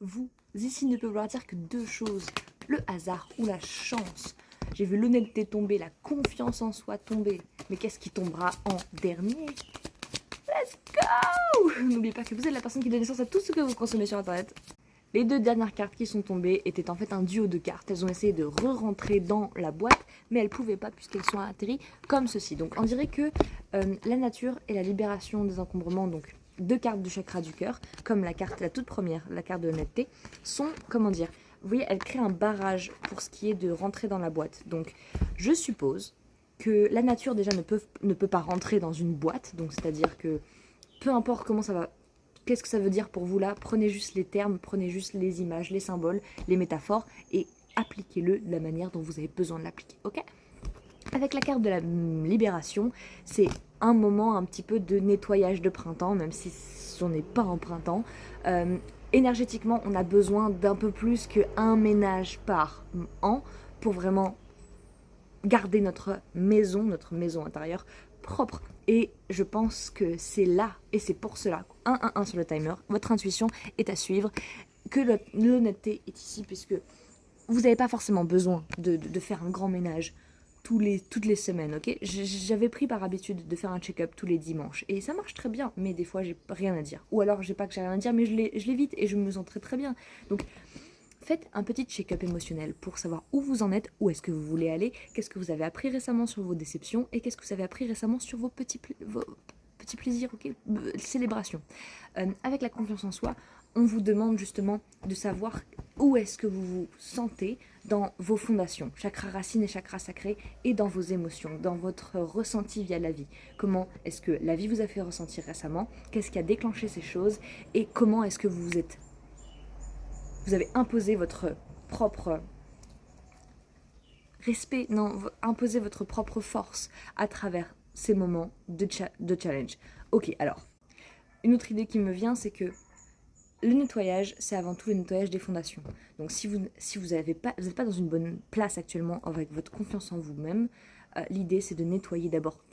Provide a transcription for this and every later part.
vous ici ne peut vouloir dire que deux choses, le hasard ou la chance. J'ai vu l'honnêteté tomber, la confiance en soi tomber. Mais qu'est-ce qui tombera en dernier? Let's go! N'oubliez pas que vous êtes la personne qui donne naissance à tout ce que vous consommez sur internet. Les deux dernières cartes qui sont tombées étaient en fait un duo de cartes. Elles ont essayé de re-rentrer dans la boîte, mais elles ne pouvaient pas puisqu'elles sont atterries comme ceci. Donc on dirait que la nature et la libération des encombrements, donc deux cartes du chakra du cœur, comme la carte, la toute première, la carte de l'honnêteté, sont, comment dire, vous voyez, elles créent un barrage pour ce qui est de rentrer dans la boîte. Donc je suppose que la nature déjà ne peut pas rentrer dans une boîte, donc c'est-à-dire que peu importe comment ça va, qu'est-ce que ça veut dire pour vous là, prenez juste les termes, prenez juste les images, les symboles, les métaphores et appliquez-le de la manière dont vous avez besoin de l'appliquer, ok? Avec la carte de la libération, c'est un moment un petit peu de nettoyage de printemps, même si on n'est pas en printemps. Énergétiquement, on a besoin d'un peu plus qu'un ménage par an pour vraiment garder notre maison intérieure propre. Et je pense que c'est là, et c'est pour cela, 1-1-1 sur le timer, votre intuition est à suivre, que l'honnêteté est ici, puisque vous n'avez pas forcément besoin de faire un grand ménage toutes les semaines, ok? J'avais pris par habitude de faire un check-up tous les dimanches, et ça marche très bien, mais des fois j'ai rien à dire. Ou alors j'ai pas que j'ai rien à dire, mais je l'évite, et je me sens très très bien. Donc faites un petit check-up émotionnel pour savoir où vous en êtes, où est-ce que vous voulez aller, qu'est-ce que vous avez appris récemment sur vos déceptions et qu'est-ce que vous avez appris récemment sur vos petits plaisirs, ok, célébrations. Avec la confiance en soi, on vous demande justement de savoir où est-ce que vous vous sentez dans vos fondations, chakra racine et chakra sacré, et dans vos émotions, dans votre ressenti via la vie. Comment est-ce que la vie vous a fait ressentir récemment, qu'est-ce qui a déclenché ces choses, et comment est-ce que vous avez imposé votre propre respect, non, imposé votre propre force à travers ces moments de challenge. Ok, alors, une autre idée qui me vient, c'est que le nettoyage, c'est avant tout le nettoyage des fondations. Donc si vous n'êtes pas dans une bonne place actuellement avec votre confiance en vous-même, l'idée c'est de nettoyer d'abord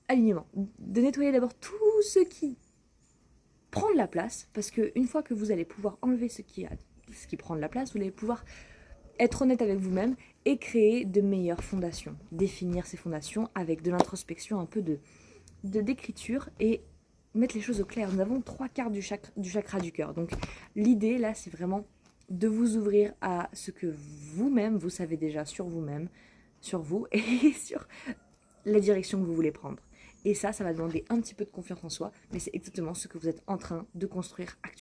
alignement. De nettoyer d'abord tout ce qui prend de la place, parce qu'une fois que vous allez pouvoir enlever ce qui prend de la place, vous allez pouvoir être honnête avec vous-même et créer de meilleures fondations. Définir ces fondations avec de l'introspection, un peu d'écriture et mettre les choses au clair. Nous avons 3 quarts du chakra du cœur. Donc l'idée là, c'est vraiment de vous ouvrir à ce que vous-même, vous savez déjà sur vous-même, sur vous et sur la direction que vous voulez prendre. Et ça va demander un petit peu de confiance en soi, mais c'est exactement ce que vous êtes en train de construire actuellement.